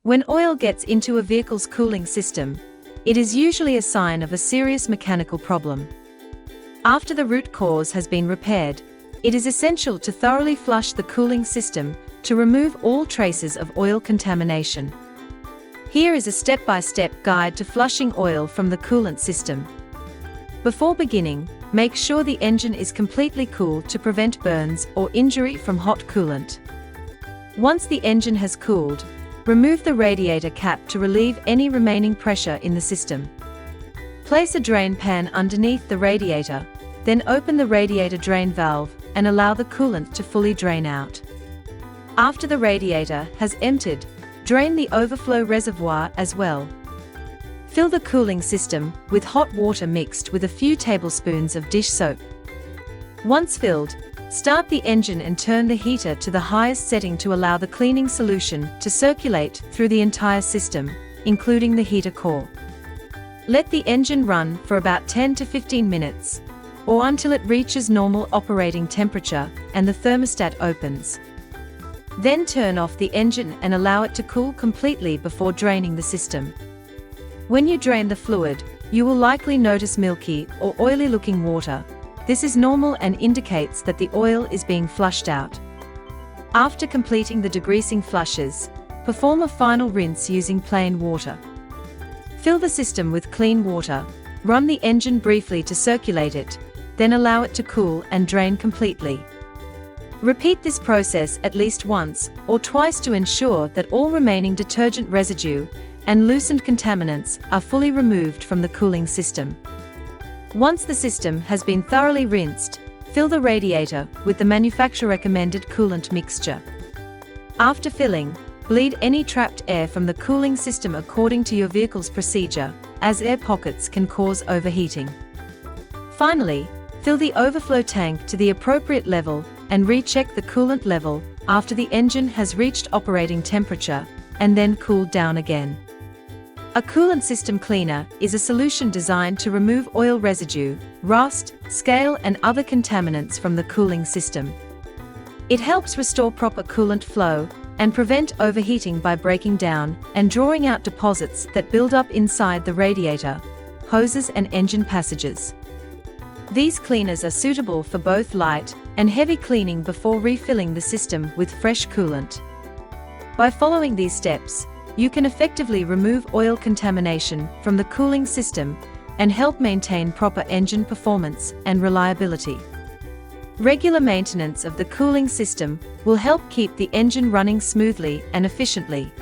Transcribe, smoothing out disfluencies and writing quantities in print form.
When oil gets into a vehicle's cooling system, it is usually a sign of a serious mechanical problem. After the root cause has been repaired, it is essential to thoroughly flush the cooling system to remove all traces of oil contamination. Here is a step-by-step guide to flushing oil from the coolant system. Before beginning, make sure the engine is completely cool to prevent burns or injury from hot coolant. Once the engine has cooled, remove the radiator cap to relieve any remaining pressure in the system. Place a drain pan underneath the radiator, then open the radiator drain valve and allow the coolant to fully drain out. After the radiator has emptied, drain the overflow reservoir as well. Fill the cooling system with hot water mixed with a few tablespoons of dish soap. Once filled, start the engine and turn the heater to the highest setting to allow the cleaning solution to circulate through the entire system, including the heater core. Let the engine run for about 10 to 15 minutes, or until it reaches normal operating temperature and the thermostat opens. Then turn off the engine and allow it to cool completely before draining the system. When you drain the fluid, you will likely notice milky or oily-looking water. This is normal and indicates that the oil is being flushed out. After completing the degreasing flushes, perform a final rinse using plain water. Fill the system with clean water, run the engine briefly to circulate it, then allow it to cool and drain completely. Repeat this process at least once or twice to ensure that all remaining detergent residue and loosened contaminants are fully removed from the cooling system. Once the system has been thoroughly rinsed, fill the radiator with the manufacturer-recommended coolant mixture. After filling, bleed any trapped air from the cooling system according to your vehicle's procedure, as air pockets can cause overheating. Finally, fill the overflow tank to the appropriate level and recheck the coolant level after the engine has reached operating temperature and then cooled down again. A coolant system cleaner is a solution designed to remove oil residue, rust, scale and other contaminants from the cooling system. It helps restore proper coolant flow and prevent overheating by breaking down and drawing out deposits that build up inside the radiator, hoses and engine passages. These cleaners are suitable for both light and heavy cleaning before refilling the system with fresh coolant. By following these steps, you can effectively remove oil contamination from the cooling system and help maintain proper engine performance and reliability. Regular maintenance of the cooling system will help keep the engine running smoothly and efficiently.